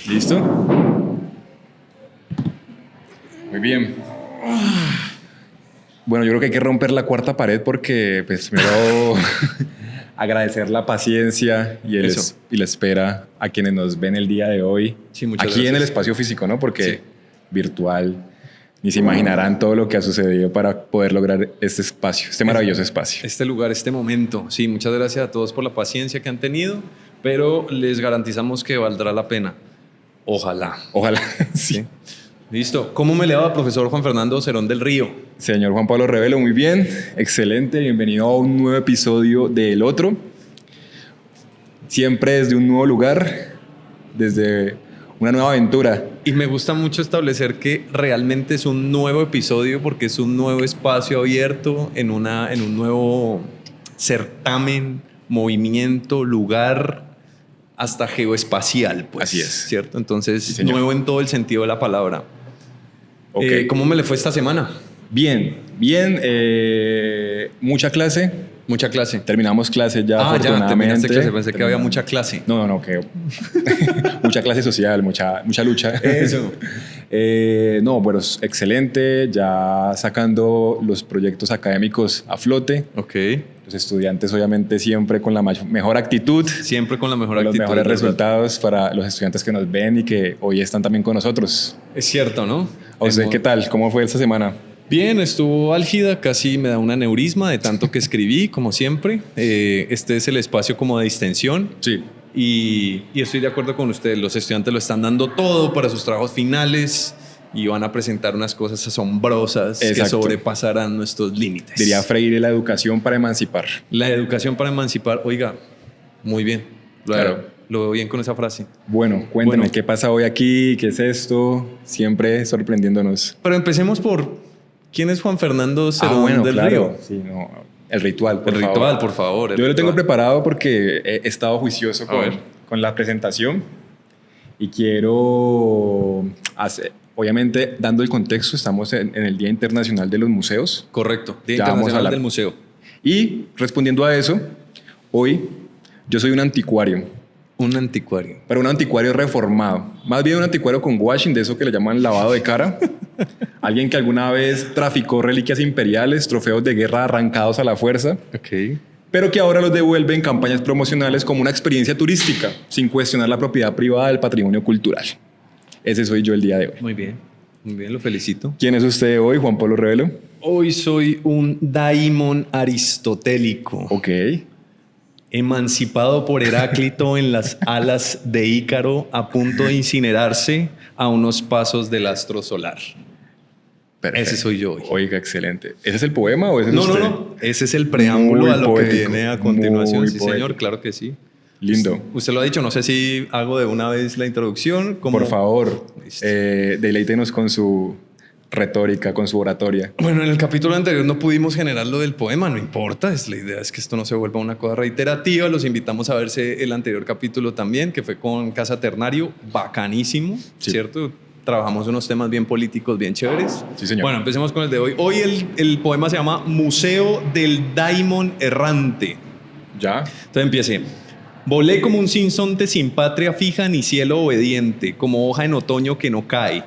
¿Listo? Muy bien. Bueno, yo creo que hay que romper la cuarta pared porque, pues, primero agradecer la paciencia y la espera a quienes nos ven el día de hoy. Sí, muchas aquí gracias. en el espacio físico, ¿no? Porque Sí. virtual, ni se imaginarán todo lo que ha sucedido para poder lograr este espacio, este maravilloso espacio. Este lugar, este momento. Sí, muchas gracias a todos por la paciencia que han tenido, pero les garantizamos que valdrá la pena. Ojalá. Ojalá, sí. Listo. ¿Cómo me le va, profesor Juan Fernando Cerón del Río? Señor Juan Pablo Revelo, muy bien, excelente, bienvenido a un nuevo episodio de El Otro. Siempre desde un nuevo lugar, desde una nueva aventura. Y me gusta mucho establecer que realmente es un nuevo episodio porque es un nuevo espacio abierto en un nuevo certamen, movimiento, lugar, hasta geoespacial, pues. Así es. ¿Cierto? Entonces, Sí, señor. nuevo en todo el sentido de la palabra. Ok. ¿Cómo me le fue esta semana? Bien, bien, mucha clase. Mucha clase. Terminamos clase ya, Ya, afortunadamente. terminaste clase. Pensé que había mucha clase. No, que mucha clase social, mucha lucha. Eso. No, bueno, es excelente, ya sacando los proyectos académicos a flote. Ok. Los estudiantes obviamente siempre con la mejor actitud, Siempre con la mejor con los actitud. mejores ¿verdad? resultados para los estudiantes que nos ven y que hoy están también con nosotros. Es cierto, ¿no? ¿A usted qué tal? ¿Cómo fue esta semana? Bien, estuvo álgida, casi me da un aneurisma de tanto que escribí, como siempre. Este es el espacio como de distensión. Sí. Y estoy de acuerdo con ustedes, los estudiantes lo están dando todo para sus trabajos finales y van a presentar unas cosas asombrosas que Exacto. sobrepasarán nuestros límites. Diría Freire, la educación para emancipar. La educación para emancipar, oiga, muy bien. Claro. Lo veo bien con esa frase. Bueno, cuéntame, Bueno. ¿qué pasa hoy aquí? ¿Qué es esto? Siempre sorprendiéndonos. Pero empecemos por, ¿quién es Juan Fernando Cerón del Río? Sí, no, el ritual, por El favor. ritual, por favor. el Yo lo tengo ritual. preparado porque he estado juicioso A ver. con la presentación y quiero hacer, obviamente, dando el contexto, estamos en el Día Internacional de los Museos Correcto, Día Ya vamos a Internacional hablar. del Museo. y respondiendo a eso, hoy yo soy un anticuario. Un anticuario. Pero un anticuario reformado. Más bien un anticuario con washing, de eso que le llaman lavado de cara. Alguien que alguna vez traficó reliquias imperiales, trofeos de guerra arrancados a la fuerza, Ok. pero que ahora los devuelve en campañas promocionales como una experiencia turística, sin cuestionar la propiedad privada del patrimonio cultural. Ese soy yo el día de hoy. Muy bien, lo felicito. ¿Quién es usted hoy, Juan Pablo Revelo? Hoy soy un daimon aristotélico, Ok. emancipado por Heráclito en las alas de Ícaro, a punto de incinerarse a unos pasos del astro solar. Perfecto. Ese soy yo hoy. Oiga, excelente. ¿Ese es el poema o ese es usted? No. Ese es el preámbulo Muy a lo poético, que viene a continuación. muy Sí, señor, poético. claro que sí. Lindo. Usted lo ha dicho, no sé si hago de una vez la introducción. Por favor, Listo. deleítenos con su retórica, con su oratoria. Bueno, en el capítulo anterior no pudimos generar lo del poema, no importa, la idea es que esto no se vuelva una cosa reiterativa, los invitamos a verse el anterior capítulo también, que fue con Casa Ternario, bacanísimo, Sí. ¿cierto? Trabajamos unos temas bien políticos, bien chéveres. Sí, señor. Bueno, empecemos con el de hoy. Hoy el poema se llama Museo del Daimon Errante. ¿Ya? Entonces empiece. Volé como un sinsonte sin patria fija ni cielo obediente, como hoja en otoño que no cae.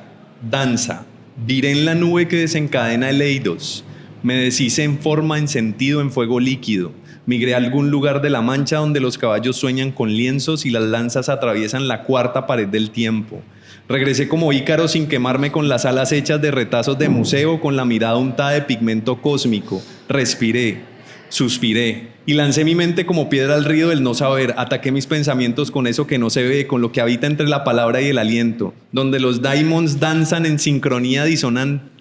Danza. Viré en la nube que desencadena el Eidos. Me deshice en forma, en sentido, en fuego líquido. Migré a algún lugar de la Mancha donde los caballos sueñan con lienzos y las lanzas atraviesan la cuarta pared del tiempo. Regresé como Ícaro sin quemarme con las alas hechas de retazos de museo, con la mirada untada de pigmento cósmico. Respiré, suspiré y lancé mi mente como piedra al río del no saber. Ataqué mis pensamientos con eso que no se ve, con lo que habita entre la palabra y el aliento, donde los daimons danzan en sincronía,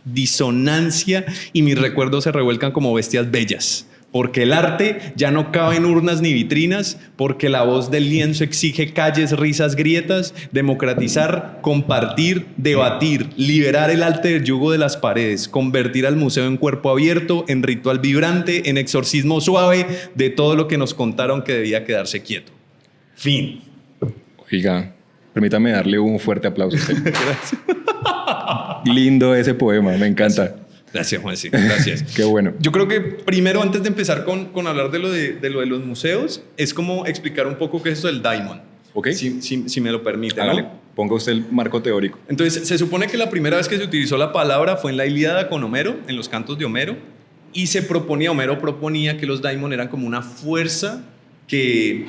disonancia y mis recuerdos se revuelcan como bestias bellas. Porque el arte ya no cabe en urnas ni vitrinas, porque la voz del lienzo exige calles, risas, grietas, democratizar, compartir, debatir, liberar el arte del yugo de las paredes, convertir al museo en cuerpo abierto, en ritual vibrante, en exorcismo suave de todo lo que nos contaron que debía quedarse quieto. Fin. Oiga, permítame darle un fuerte aplauso a usted. Lindo ese poema, me encanta. Gracias, Juanci. Gracias. Qué bueno. Yo creo que primero, antes de empezar con hablar de lo de los museos, es como explicar un poco qué es esto del Daimon. Ok. Si me lo permite. Hágale. ¿No? Ponga usted el marco teórico. Entonces, se supone que la primera vez que se utilizó la palabra fue en la Ilíada con Homero, en los cantos de Homero, y Homero proponía que los daimon eran como una fuerza que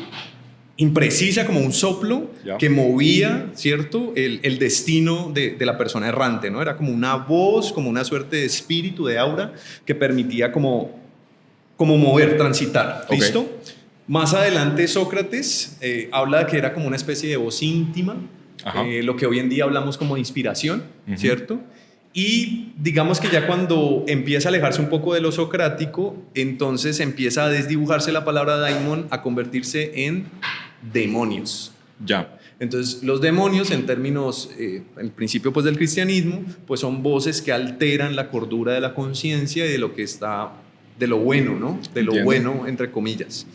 imprecisa, como un soplo, Ya. que movía, ¿cierto?, el destino de la persona errante, ¿no? Era como una voz, como una suerte de espíritu, de aura, que permitía como mover, transitar, Ok. ¿listo? Más adelante Sócrates habla de que era como una especie de voz íntima, Ajá. lo que hoy en día hablamos como de inspiración, Ujú. ¿cierto? Y digamos que ya cuando empieza a alejarse un poco de lo socrático, entonces empieza a desdibujarse la palabra daimon, a convertirse en demonios. Ya. Entonces, los demonios, en términos, el principio pues, del cristianismo, pues son voces que alteran la cordura de la conciencia y de lo que está, de lo bueno, ¿no? De lo Entiendo. bueno, entre comillas.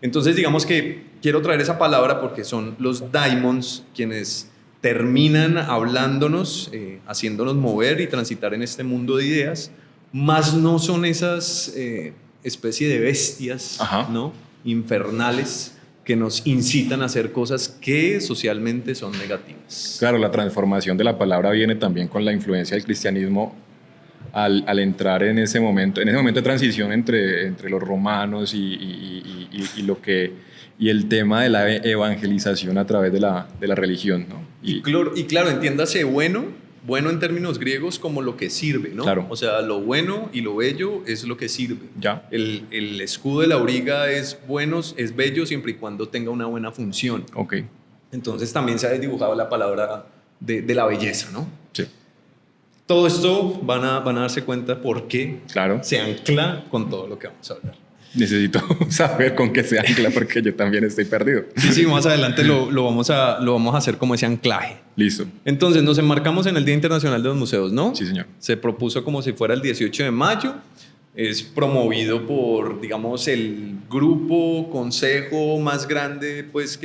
Entonces, digamos que quiero traer esa palabra porque son los daimons quienes terminan hablándonos, haciéndonos mover y transitar en este mundo de ideas, más no son esas especie de bestias, Ajá. ¿no?, infernales, que nos incitan a hacer cosas que socialmente son negativas. Claro, la transformación de la palabra viene también con la influencia del cristianismo al entrar en ese momento de transición entre los romanos y lo que y el tema de la evangelización a través de la religión, ¿no? Y claro, entiéndase bueno en términos griegos como lo que sirve, ¿no? Claro. O sea, lo bueno y lo bello es lo que sirve. Ya. El escudo de la auriga es bueno, es bello siempre y cuando tenga una buena función. Ok. Entonces también se ha dibujado la palabra de la belleza, ¿no? Sí. Todo esto van a darse cuenta por qué Claro. se ancla con todo lo que vamos a hablar. Necesito saber con qué se ancla porque yo también estoy perdido. Sí, más adelante lo vamos a hacer como ese anclaje. Listo. Entonces nos enmarcamos en el Día Internacional de los Museos, ¿no? Sí, señor. Se propuso como si fuera el 18 de mayo. Es promovido por, digamos, el grupo, consejo más grande, pues,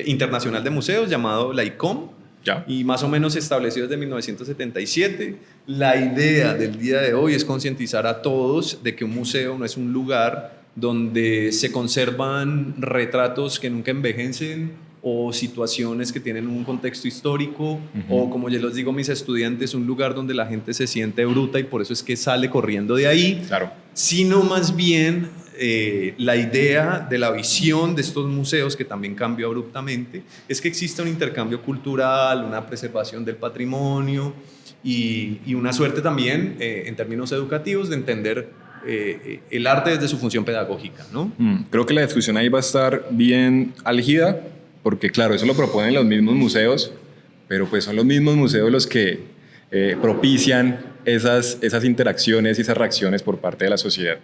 internacional de museos, llamado la ICOM. Ya. Y más o menos establecido desde 1977. La idea del día de hoy es concientizar a todos de que un museo no es un lugar donde se conservan retratos que nunca envejecen o situaciones que tienen un contexto histórico, o como yo les digo a mis estudiantes, un lugar donde la gente se siente bruta y por eso es que sale corriendo de ahí, Claro. sino más bien la idea de la visión de estos museos, que también cambió abruptamente, es que existe un intercambio cultural, una preservación del patrimonio y una suerte también, en términos educativos, de entender el arte desde su función pedagógica, ¿no? Creo que la discusión ahí va a estar bien álgida, porque claro, eso lo proponen los mismos museos, pero pues son los mismos museos los que propician esas interacciones y esas reacciones por parte de la sociedad.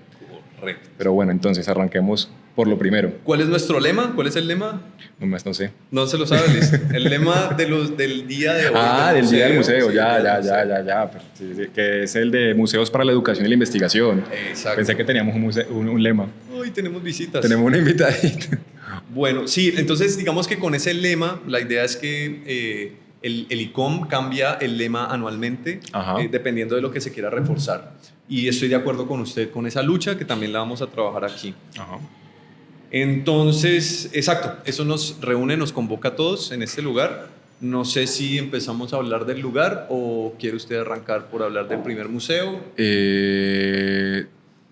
Correcto. Pero bueno, entonces arranquemos por lo primero. ¿Cuál es nuestro lema? ¿Cuál es el lema? No sé. No se lo sabe, listo. El lema del día de hoy. Del Día del Museo, sí, ya. del museo. Pero sí, que es el de Museos para la Educación y la Investigación. Exacto. Pensé que teníamos un lema. Hoy tenemos visitas. Tenemos una invitadita. Bueno, sí, entonces digamos que con ese lema, la idea es que el ICOM cambia el lema anualmente, dependiendo de lo que se quiera reforzar. Y estoy de acuerdo con usted con esa lucha, que también la vamos a trabajar aquí. Ajá. Entonces, exacto, eso nos reúne, nos convoca a todos en este lugar. No sé si empezamos a hablar del lugar o quiere usted arrancar por hablar del primer museo.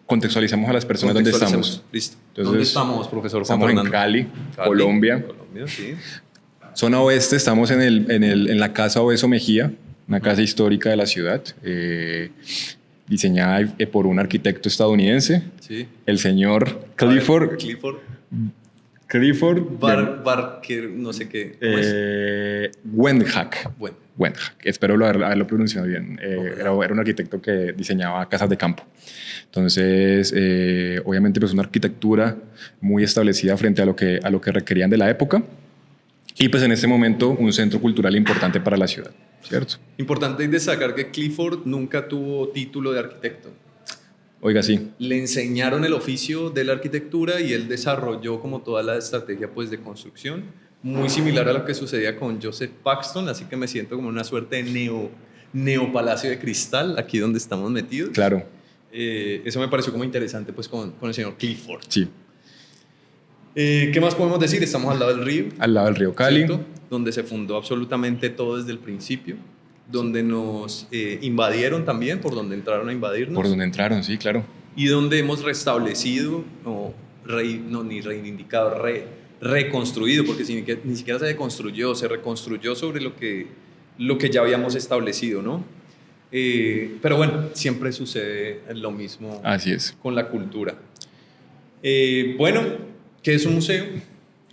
Contextualizamos a las personas dónde estamos. Listo. Entonces, ¿dónde estamos, profesor Juan Estamos Fernando? en Cali, Colombia. Colombia, sí. Zona oeste, estamos en la Casa Obeso Mejía, una casa histórica de la ciudad, diseñada por un arquitecto estadounidense, Sí. el señor Clifford. Barker, no sé qué. ¿Cómo es? Wendhack. Bueno. Wendhack. Espero haberlo pronunciado bien. Era un arquitecto que diseñaba casas de campo. Entonces, obviamente, pues una arquitectura muy establecida frente a lo que requerían de la época. Y pues en este momento un centro cultural importante para la ciudad, ¿cierto? Importante destacar que Clifford nunca tuvo título de arquitecto. Oiga, sí. Le enseñaron el oficio de la arquitectura y él desarrolló como toda la estrategia pues, de construcción, muy similar a lo que sucedía con Joseph Paxton, así que me siento como una suerte de neopalacio de cristal, aquí donde estamos metidos. Claro. Eso me pareció como interesante pues, con el señor Clifford. Sí. ¿Qué más podemos decir? Estamos al lado del río. Al lado del río Cali. ¿Cierto? Donde se fundó absolutamente todo desde el principio. Donde nos invadieron también, por donde entraron a invadirnos. Por donde entraron, sí, claro. Y donde hemos restablecido, ni reivindicado, reconstruido, porque ni siquiera se deconstruyó, se reconstruyó sobre lo que ya habíamos establecido, ¿no? Pero bueno, siempre sucede lo mismo. Así es. Con la cultura. Bueno, ¿qué es un museo?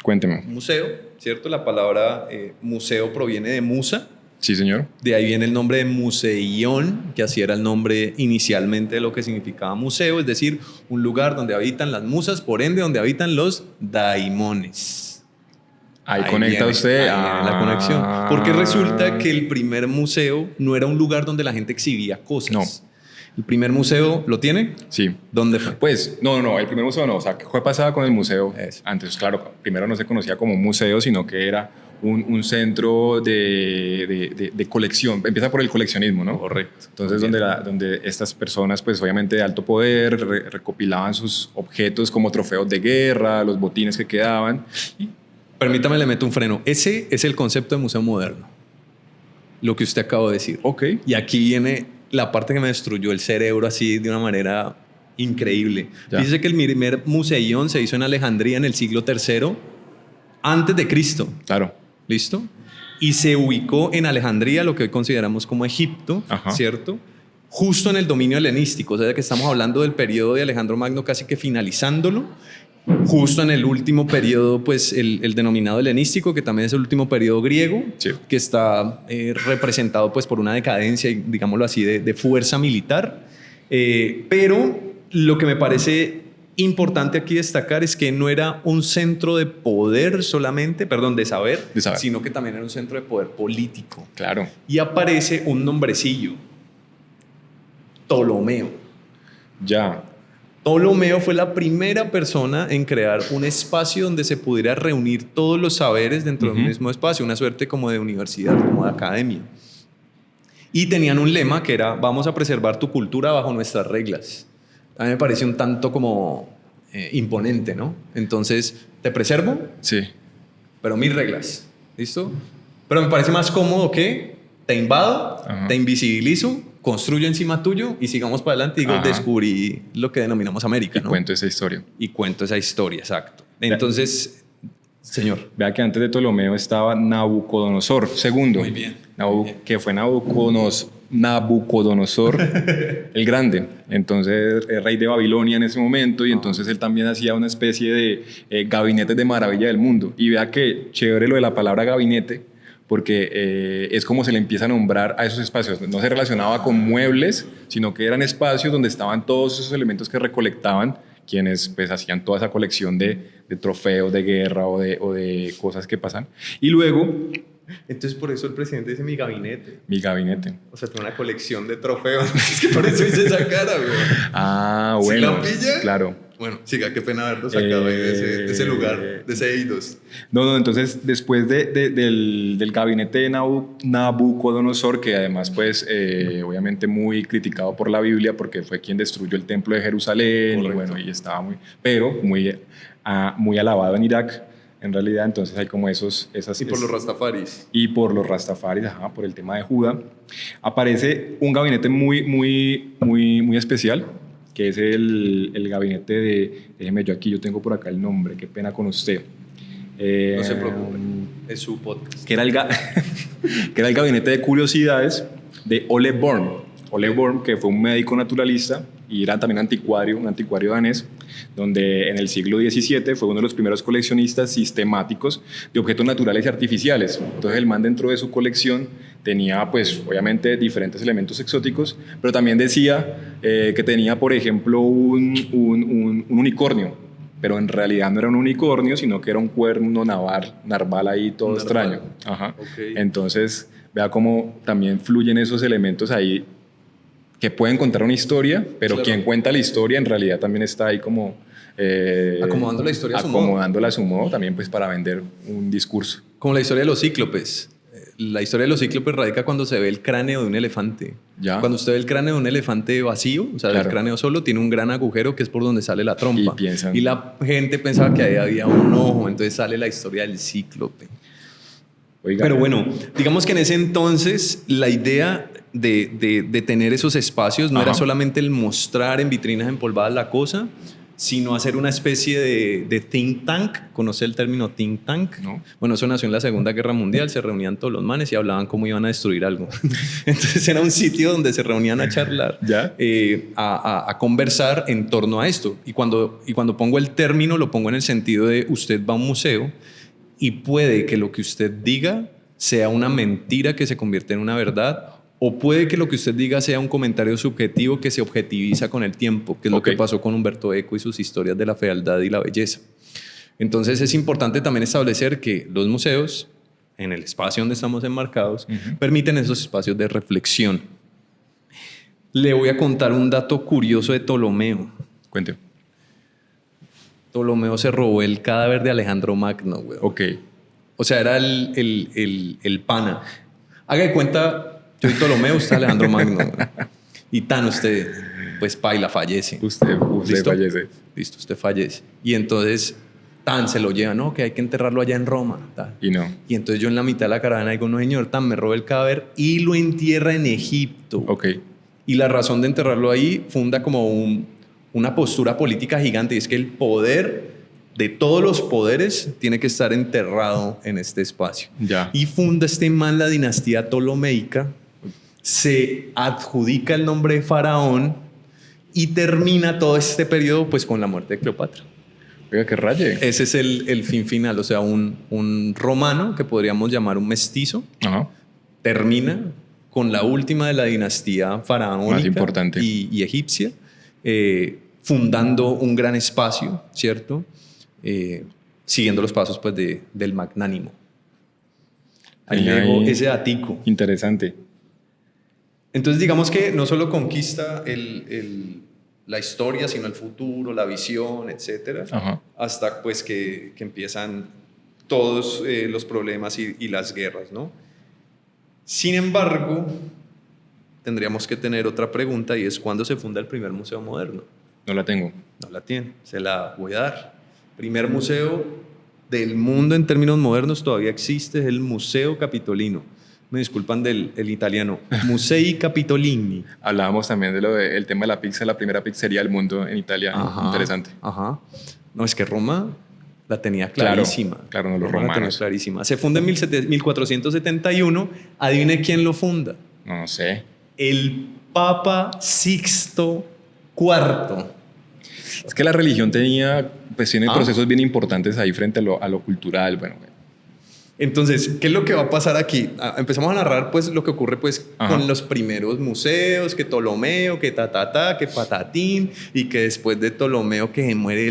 Cuénteme. Un museo, ¿cierto? La palabra museo proviene de musa. Sí, señor. De ahí viene el nombre de museión, que así era el nombre inicialmente de lo que significaba museo, es decir, un lugar donde habitan las musas, por ende, donde habitan los daimones. Ahí conecta viene, usted. Ahí viene la conexión. Porque resulta que el primer museo no era un lugar donde la gente exhibía cosas. No. ¿El primer museo lo tiene? Sí. ¿Dónde fue? Pues, no, el primer museo no. O sea, ¿qué fue pasada con el museo? Eso. Antes, claro, primero no se conocía como museo, sino que era un centro de colección. Empieza por el coleccionismo, ¿no? Correcto. Entonces, donde estas personas, pues obviamente de alto poder, recopilaban sus objetos como trofeos de guerra, los botines que quedaban. Permítame, le meto un freno. Ese es el concepto de museo moderno. Lo que usted acaba de decir. Ok. Y aquí viene la parte que me destruyó el cerebro así de una manera increíble. Ya. Dice que el primer museión se hizo en Alejandría en el siglo III antes de Cristo. Claro. ¿Listo? Y se ubicó en Alejandría, lo que hoy consideramos como Egipto, Ajá. ¿cierto? Justo en el dominio helenístico, o sea, que estamos hablando del periodo de Alejandro Magno casi que finalizándolo, justo en el último periodo, pues el denominado helenístico, que también es el último periodo griego, Sí. que está representado pues por una decadencia, digámoslo así, de fuerza militar. Pero lo que me parece importante aquí destacar es que no era un centro de poder solamente, de saber, sino que también era un centro de poder político. Claro. Y aparece un nombrecillo, Ptolomeo. Ya. Ptolomeo fue la primera persona en crear un espacio donde se pudiera reunir todos los saberes dentro de un mismo espacio, una suerte como de universidad, como de academia. Y tenían un lema que era: vamos a preservar tu cultura bajo nuestras reglas. A mí me parece un tanto como imponente, ¿no? Entonces, te preservo, Sí. pero mis reglas, ¿listo? Pero me parece más cómodo que te invado, Ajá. te invisibilizo, construyo encima tuyo y sigamos para adelante. Digo, Ajá. descubrí lo que denominamos América, ¿no? Cuento esa historia. Y cuento esa historia, exacto. Entonces, señor. Vea que antes de Ptolomeo estaba Nabucodonosor II. Muy bien. Muy bien. Que fue Nabucodonosor el Grande. Entonces, el rey de Babilonia en ese momento, y entonces él también hacía una especie de gabinetes de maravilla del mundo. Y vea que chévere lo de la palabra gabinete, porque es como se le empieza a nombrar a esos espacios. No se relacionaba con muebles, sino que eran espacios donde estaban todos esos elementos que recolectaban quienes pues hacían toda esa colección de trofeos de guerra o de cosas que pasan. Y luego... Entonces, por eso el presidente dice mi gabinete. Mi gabinete. O sea, tiene una colección de trofeos. Es que por eso hice esa cara, güey. Ah, ¿Sí bueno. la pilla? Claro. Bueno, siga, qué pena haberlo sacado ahí de ese lugar, de ese Eidos. No, entonces después del gabinete de Nabucodonosor, que además pues obviamente muy criticado por la Biblia porque fue quien destruyó el templo de Jerusalén. Correcto. Y bueno, y estaba muy alabado en Irak, en realidad. Entonces hay como esas... Y por los rastafaris. Y por los rastafaris, ajá, por el tema de Judá. Aparece un gabinete muy especial, que es el gabinete déjeme yo aquí, yo tengo por acá el nombre, qué pena con usted. No se preocupe, es su podcast. Que era el gabinete de curiosidades de Ole Born. Ole Born, que fue un médico naturalista y era también un anticuario danés, donde en el siglo XVII fue uno de los primeros coleccionistas sistemáticos de objetos naturales y artificiales. Entonces el man, dentro de su colección, tenía pues obviamente diferentes elementos exóticos, pero también decía que tenía, por ejemplo, un unicornio, pero en realidad no era un unicornio, sino que era un cuerno narval ahí todo extraño. Ajá. Okay. Entonces vea cómo también fluyen esos elementos ahí que pueden contar una historia, pero claro, quien cuenta la historia en realidad también está ahí como... acomodando la historia a su modo. Acomodándola a su modo también pues para vender un discurso. Como la historia de los cíclopes. la historia de los cíclopes radica cuando se ve el cráneo de un elefante. ¿Ya? Cuando usted ve el cráneo de un elefante vacío, o sea, Claro. el cráneo solo, tiene un gran agujero que es por donde sale la trompa. Y piensan- Y la gente pensaba que ahí había un ojo, entonces sale la historia del cíclope. Oiga, Pero bueno, digamos que en ese entonces la idea de tener esos espacios no Ajá. era solamente el mostrar en vitrinas empolvadas la cosa, sino hacer una especie de think tank. ¿Conoce el término think tank? No. Bueno, eso nació en la Segunda Guerra Mundial, se reunían todos los manes y hablaban cómo iban a destruir algo. Entonces era un sitio donde se reunían a charlar, ¿Ya? a conversar en torno a esto. Y cuando pongo el término, lo pongo en el sentido de usted va a un museo y puede que lo que usted diga sea una mentira que se convierte en una verdad, o puede que lo que usted diga sea un comentario subjetivo que se objetiviza con el tiempo, que es lo Ok. que pasó con Humberto Eco y sus historias de la fealdad y la belleza. Entonces es importante también establecer que los museos, en el espacio donde estamos enmarcados, permiten esos espacios de reflexión. Le voy a contar un dato curioso de Ptolomeo. Cuente. Ptolomeo se robó el cadáver de Alejandro Magno, güey. Ok. O sea, era el pana. Haga de cuenta, yo soy Ptolomeo, usted Alejandro Magno. güey. Y tan usted, pues paila, fallece. Usted ¿Listo? fallece. Listo, usted fallece. Y entonces, tan se lo lleva, no, que hay que enterrarlo allá en Roma. Tan. Y no. Y entonces yo en la mitad de la caravana digo, no señor, tan me roba el cadáver y lo entierra en Egipto. Ok. Y la razón de enterrarlo ahí funda como una postura política gigante, y es que el poder de todos los poderes tiene que estar enterrado en este espacio. Ya. Y funda este man la dinastía ptolomeica, se adjudica el nombre de faraón y termina todo este periodo pues con la muerte de Cleopatra. Oiga, qué raye. Ese es el fin final, o sea, un romano que podríamos llamar un mestizo, Ajá. termina con la última de la dinastía faraónica Más importante. y egipcia, fundando un gran espacio, ¿cierto? Siguiendo los pasos pues, del magnánimo. Ahí le dejo ese datico. Interesante. Entonces digamos que no solo conquista la historia, sino el futuro, la visión, etcétera, Ajá. hasta pues que empiezan todos los problemas y las guerras, ¿no? Sin embargo, tendríamos que tener otra pregunta, y es ¿cuándo se funda el primer museo moderno? No la tengo. No la tiene, se la voy a dar. Primer museo del mundo en términos modernos todavía existe, es el Museo Capitolino. Me disculpan del italiano. Musei Capitolini. Hablábamos también de el tema de la pizza, la primera pizzería del mundo en Italia. Ajá, Interesante. Ajá. No, es que Roma la tenía Claro, clarísima. claro, no, los Roma la tenía romanos. clarísima. Se funda en 1471. Adivine quién lo funda. No sé. El Papa Sixto IV. Es que la religión tiene Ah. procesos bien importantes ahí frente a lo cultural. Bueno, Entonces, ¿qué es lo que va a pasar aquí? Empezamos a narrar pues lo que ocurre pues Ajá. con los primeros museos, que Ptolomeo, que que patatín, y que después de Ptolomeo que se muere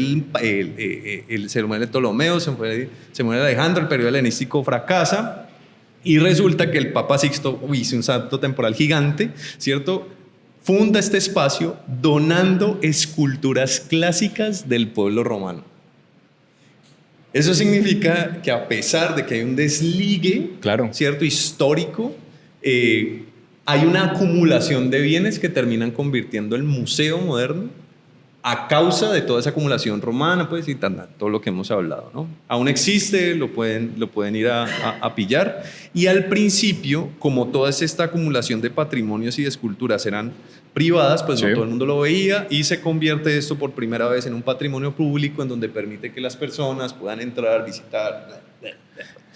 se muere Ptolomeo, se muere Alejandro, el periodo helenístico fracasa, y resulta que el Papa Sixto hizo un salto temporal gigante, ¿cierto? Funda este espacio donando esculturas clásicas del pueblo romano. Eso significa que a pesar de que hay un desligue, Claro. ¿cierto? Histórico, hay una acumulación de bienes que terminan convirtiendo el museo moderno a causa de toda esa acumulación romana, pues, y todo lo que hemos hablado, ¿no? Aún existe, lo pueden ir a pillar. Y al principio, como toda esta acumulación de patrimonios y de esculturas eran privadas, pues Sí. no todo el mundo lo veía, y se convierte esto por primera vez en un patrimonio público en donde permite que las personas puedan entrar, visitar.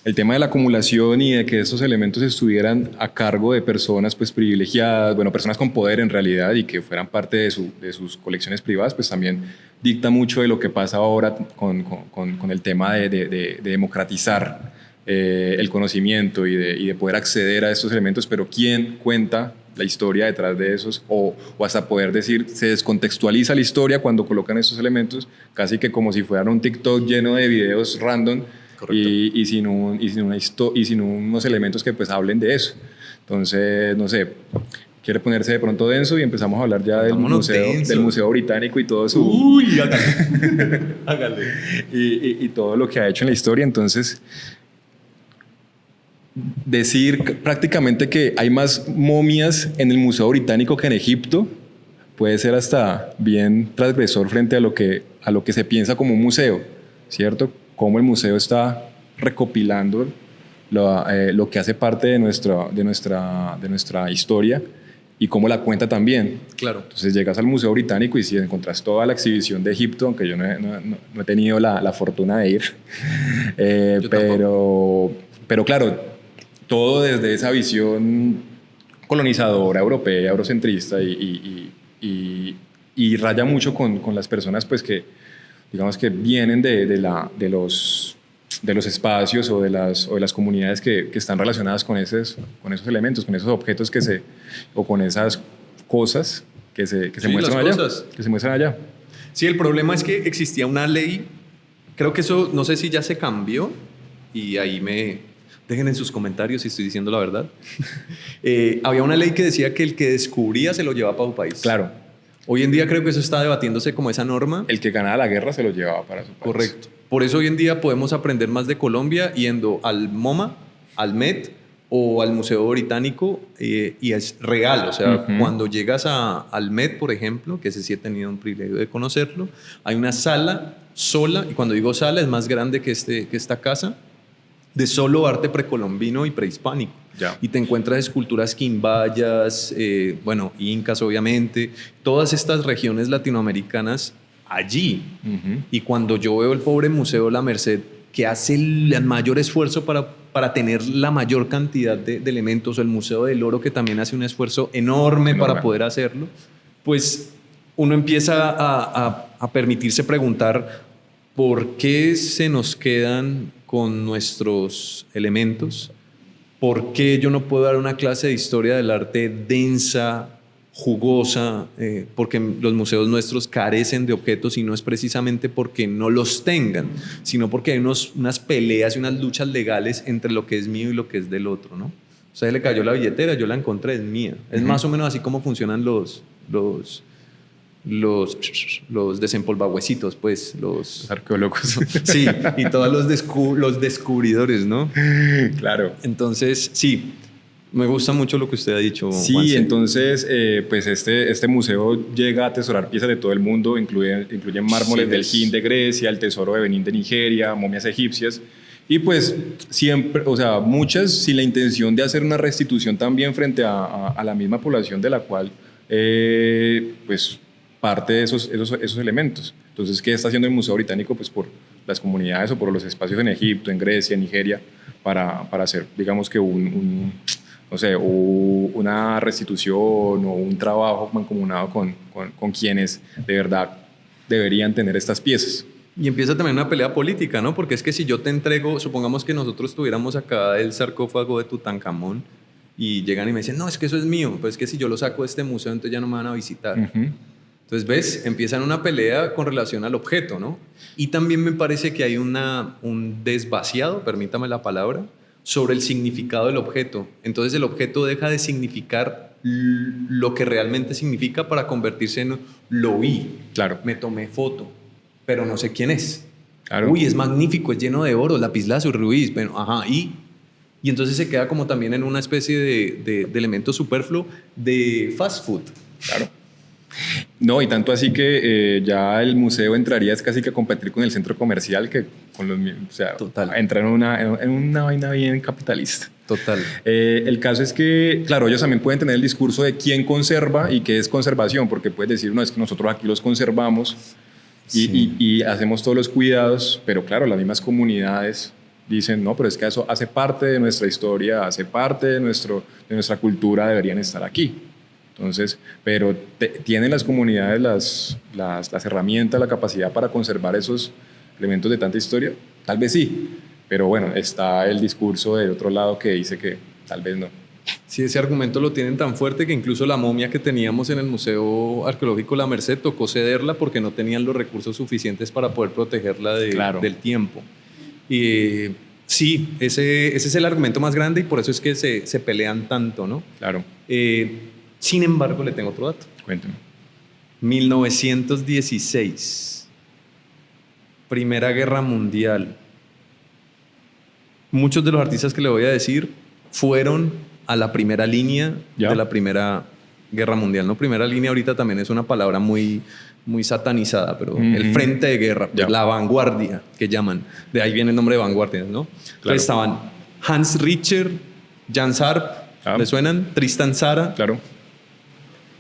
El tema de la acumulación y de que esos elementos estuvieran a cargo de personas pues privilegiadas, bueno, personas con poder en realidad, y que fueran parte de sus colecciones privadas, pues también dicta mucho de lo que pasa ahora con el tema de democratizar el conocimiento y de poder acceder a estos elementos, pero ¿quién cuenta la historia detrás de esos? O hasta poder decir, se descontextualiza la historia cuando colocan estos elementos, casi que como si fueran un TikTok lleno de videos random, y sin unos elementos que pues hablen de eso. Entonces, no sé, quiere ponerse de pronto denso y empezamos a hablar ya del museo británico y todo su... Uy, hágale. Hágale. y todo lo que ha hecho en la historia. Entonces, decir prácticamente que hay más momias en el Museo Británico que en Egipto puede ser hasta bien transgresor frente a lo que se piensa como un museo, ¿cierto? Cómo el museo está recopilando lo que hace parte de nuestra historia y cómo la cuenta también. Claro. Entonces llegas al Museo Británico y si encontrás toda la exhibición de Egipto, aunque yo no he tenido la fortuna de ir, pero claro, todo desde esa visión colonizadora, europea, eurocentrista y raya mucho con las personas pues que digamos que vienen de los espacios o de las comunidades que están relacionadas con esos elementos, con esos objetos o con esas cosas que se muestran allá. Que se muestran allá. Sí, el problema es que existía una ley, creo que eso, no sé si ya se cambió, y ahí dejen en sus comentarios si estoy diciendo la verdad. Había una ley que decía que el que descubría se lo llevaba para su país. Claro. Hoy en día creo que eso está debatiéndose como esa norma. El que ganaba la guerra se lo llevaba para su país. Correcto. Por eso hoy en día podemos aprender más de Colombia yendo al MoMA, al Met o al Museo Británico, y es real. O sea, cuando llegas al Met, por ejemplo, que ese sí he tenido un privilegio de conocerlo, hay una sala sola, y cuando digo sala es más grande que esta casa, de solo arte precolombino y prehispánico. Ya. Y te encuentras esculturas quimbayas, incas obviamente, todas estas regiones latinoamericanas allí. Y cuando yo veo el pobre Museo La Merced, que hace el mayor esfuerzo para tener la mayor cantidad de elementos, o el Museo del Oro, que también hace un esfuerzo enorme para poder hacerlo, pues uno empieza a permitirse preguntar por qué se nos quedan con nuestros elementos, por qué yo no puedo dar una clase de historia del arte densa, jugosa, porque los museos nuestros carecen de objetos, y no es precisamente porque no los tengan, sino porque hay unas peleas y unas luchas legales entre lo que es mío y lo que es del otro, ¿no? O sea, le cayó la billetera, yo la encontré, es mía. Es más o menos así como funcionan los desempolvahuesitos, pues, los arqueólogos. Sí, y todos los descubridores, ¿no? Claro. Entonces, sí, me gusta mucho lo que usted ha dicho. Sí, Juanse. entonces, pues este museo llega a atesorar piezas de todo el mundo, incluyen mármoles del Hind de Grecia, el tesoro de Benín de Nigeria, momias egipcias, y pues siempre, o sea, muchas sin la intención de hacer una restitución también frente a la misma población de la cual, pues, parte de esos elementos. Entonces, ¿qué está haciendo el Museo Británico? Pues por las comunidades o por los espacios en Egipto, en Grecia, en Nigeria, para hacer, digamos que una restitución o un trabajo mancomunado con quienes de verdad deberían tener estas piezas. Y empieza también una pelea política, ¿no? Porque es que si yo te entrego, supongamos que nosotros tuviéramos acá el sarcófago de Tutankamón y llegan y me dicen, no, es que eso es mío, pues es que si yo lo saco de este museo, entonces ya no me van a visitar. Entonces, ¿ves? Empiezan una pelea con relación al objeto, ¿no? Y también me parece que hay un desvaciado, permítame la palabra, sobre el significado del objeto. Entonces el objeto deja de significar lo que realmente significa para convertirse en lo vi. Claro. Me tomé foto, pero no sé quién es. Claro. Uy, es magnífico, es lleno de oro, lapislázuli, rubíes, pero ajá, y entonces se queda como también en una especie de elemento superfluo de fast food. Claro. No, y tanto así que ya el museo entraría es casi que a competir con el centro comercial, que con los, o sea, total, entra en una vaina bien capitalista. Total. El caso es que, claro, ellos también pueden tener el discurso de quién conserva y qué es conservación, porque puedes decir, no, es que nosotros aquí los conservamos y hacemos todos los cuidados, pero claro, las mismas comunidades dicen, no, pero es que eso hace parte de nuestra historia, hace parte de nuestra cultura, deberían estar aquí. Entonces, pero ¿tienen las comunidades las herramientas, la capacidad para conservar esos elementos de tanta historia? Tal vez sí, pero bueno, está el discurso del otro lado que dice que tal vez no. Sí, ese argumento lo tienen tan fuerte que incluso la momia que teníamos en el Museo Arqueológico La Merced tocó cederla porque no tenían los recursos suficientes para poder protegerla del tiempo. Y sí, ese es el argumento más grande y por eso es que se pelean tanto, ¿no? Claro. Sin embargo, le tengo otro dato. Cuéntame. 1916, Primera Guerra Mundial. Muchos de los artistas que le voy a decir fueron a la primera línea Ya. de la Primera Guerra Mundial. No, primera línea ahorita también es una palabra muy, muy satanizada, pero el frente de guerra, pues, Ya. la vanguardia que llaman. De ahí viene el nombre de vanguardia, ¿no? Entonces estaban Hans Richter, Jan Sarp, ¿le suenan? Tristan Tzara. Claro.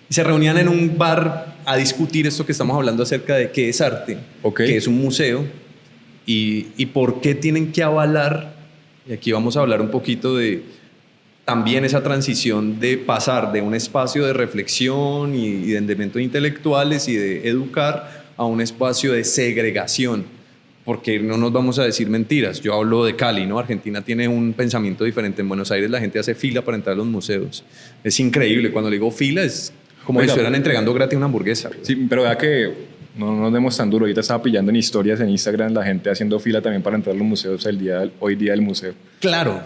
Y se reunían en un bar a discutir esto que estamos hablando acerca de qué es arte, Ok. qué es un museo y por qué tienen que avalar. Y aquí vamos a hablar un poquito de también esa transición de pasar de un espacio de reflexión y de elementos intelectuales y de educar a un espacio de segregación. Porque no nos vamos a decir mentiras. Yo hablo de Cali, ¿no? Argentina tiene un pensamiento diferente. En Buenos Aires la gente hace fila para entrar a los museos. Es increíble. Cuando le digo fila es como si Oiga, estuvieran entregando gratis una hamburguesa. Sí, pero vea que no nos demos tan duro. Ahorita estaba pillando en historias en Instagram la gente haciendo fila también para entrar a los museos hoy día del museo. Claro.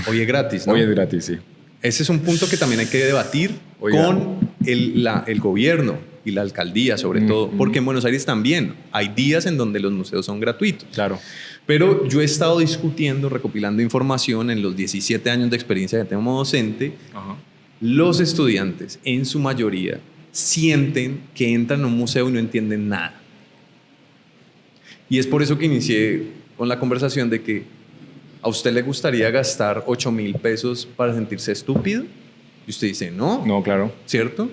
Hoy es gratis, ¿no? Hoy es gratis, sí. Ese es un punto que también hay que debatir Oiga. con el gobierno y la alcaldía, sobre todo. Porque en Buenos Aires también hay días en donde los museos son gratuitos. Claro. Pero yo he estado discutiendo, recopilando información en los 17 años de experiencia que tengo como docente. Ajá. Los estudiantes, en su mayoría, sienten que entran a un museo y no entienden nada. Y es por eso que inicié con la conversación de que ¿a usted le gustaría gastar 8.000 pesos para sentirse estúpido? Y usted dice, no, No, claro. ¿cierto?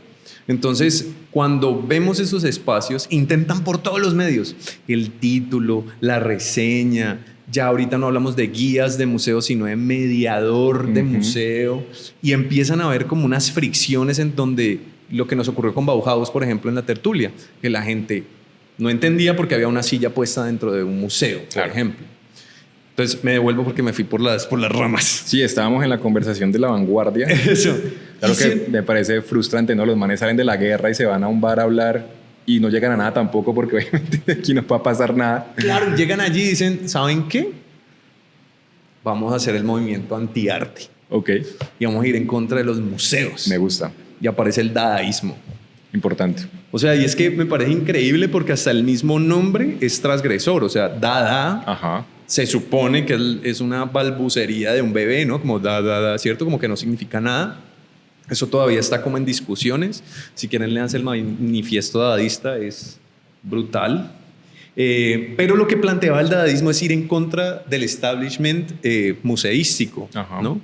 Entonces, cuando vemos esos espacios, intentan por todos los medios, el título, la reseña, ya ahorita no hablamos de guías de museo, sino de mediador de museo, y empiezan a haber como unas fricciones en donde lo que nos ocurrió con Bauhaus, por ejemplo, en la tertulia, que la gente no entendía porque había una silla puesta dentro de un museo, por Claro. ejemplo. Entonces me devuelvo porque me fui por las ramas. Sí, estábamos en la conversación de la vanguardia. Eso. Claro Y que sí, me parece frustrante, ¿no? Los manes salen de la guerra y se van a un bar a hablar y no llegan a nada tampoco porque obviamente aquí no va a pasar nada. claro, llegan allí y dicen, ¿saben qué? Vamos a hacer el movimiento antiarte Ok, y vamos a ir en contra de los museos. me gusta. Y aparece el dadaísmo. Importante. O sea, y es que me parece increíble porque hasta el mismo nombre es transgresor. O sea, dada Ajá. se supone que es una balbucería de un bebé, ¿no? Como da, ¿cierto? Como que no significa nada. Eso todavía está como en discusiones. Si quieren, léanse el manifiesto dadaísta, es brutal. Pero lo que planteaba el dadaísmo es ir en contra del establishment museístico, Ajá. ¿no?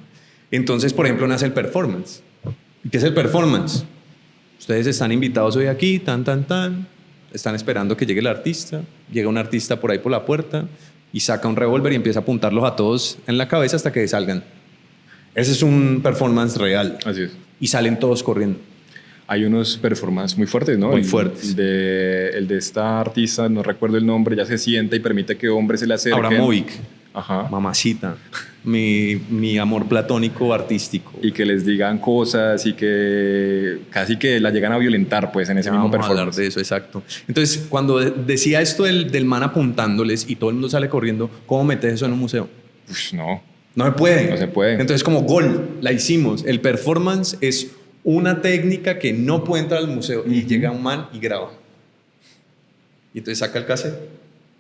Entonces, por ejemplo, nace el performance. ¿Y qué es el performance? Ustedes están invitados hoy aquí, están esperando que llegue el artista, llega un artista por ahí por la puerta y saca un revólver y empieza a apuntarlos a todos en la cabeza hasta que salgan. Ese es un performance real. Así es. Y salen todos corriendo. Hay unos performances muy fuertes, ¿no? Muy fuertes. El de esta artista, no recuerdo el nombre, ya se sienta y permite que hombres se le acerquen. Abramovic, Ajá. mamacita, mi amor platónico artístico. Y que les digan cosas y que casi que la llegan a violentar, pues, en ese Ya mismo vamos a hablar performance. de eso, exacto. Entonces, cuando decía esto del man apuntándoles y todo el mundo sale corriendo, ¿cómo metes eso en un museo? Uf, no. No se puede. No se puede. Entonces, como gol, la hicimos. El performance es una técnica que no puede entrar al museo. Y llega un man y graba. Y entonces saca el cassette,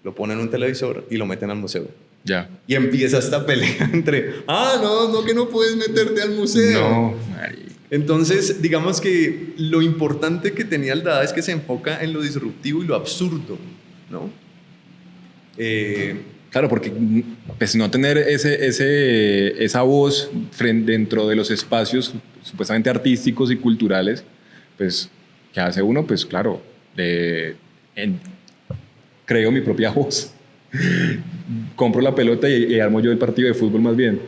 lo pone en un televisor y lo meten al museo. Ya. Y empieza esta pelea entre, no, que no puedes meterte al museo. No, marica. Entonces, digamos que lo importante que tenía el Dada es que se enfoca en lo disruptivo y lo absurdo, ¿no? Claro, porque pues, no tener esa voz dentro de los espacios supuestamente artísticos y culturales, pues, ¿qué hace uno? Pues claro, creo mi propia voz. Compro la pelota y armo yo el partido de fútbol más bien.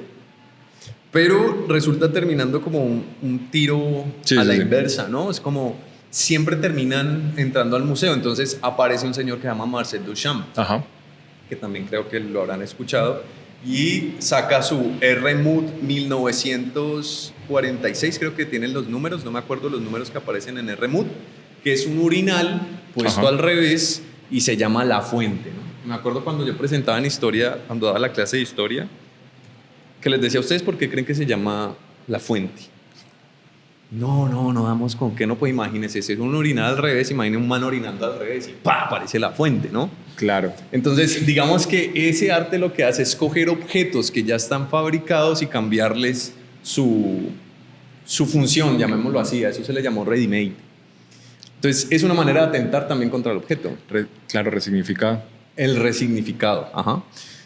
Pero resulta terminando como un tiro Sí, a sí, la sí. inversa, ¿no? Es como siempre terminan entrando al museo. Entonces aparece un señor que se llama Marcel Duchamp, Ajá. que también creo que lo habrán escuchado, y saca su R-Mood 1946, creo que tienen los números, no me acuerdo los números que aparecen en R-Mood, que es un urinal puesto Ajá. al revés y se llama La Fuente, ¿no? Me acuerdo cuando yo presentaba en historia, cuando daba la clase de historia, que les decía a ustedes por qué creen que se llama La Fuente. No damos con qué, no, pues imagínense, si es un urinal al revés, imaginen un man orinando al revés y ¡pa! Aparece la fuente, ¿no? Claro. Entonces, digamos que ese arte lo que hace es coger objetos que ya están fabricados y cambiarles su función, llamémoslo así, a eso se le llamó ready-made. Entonces, es una manera de atentar también contra el objeto. Claro, resignifica. El resignificado, ajá.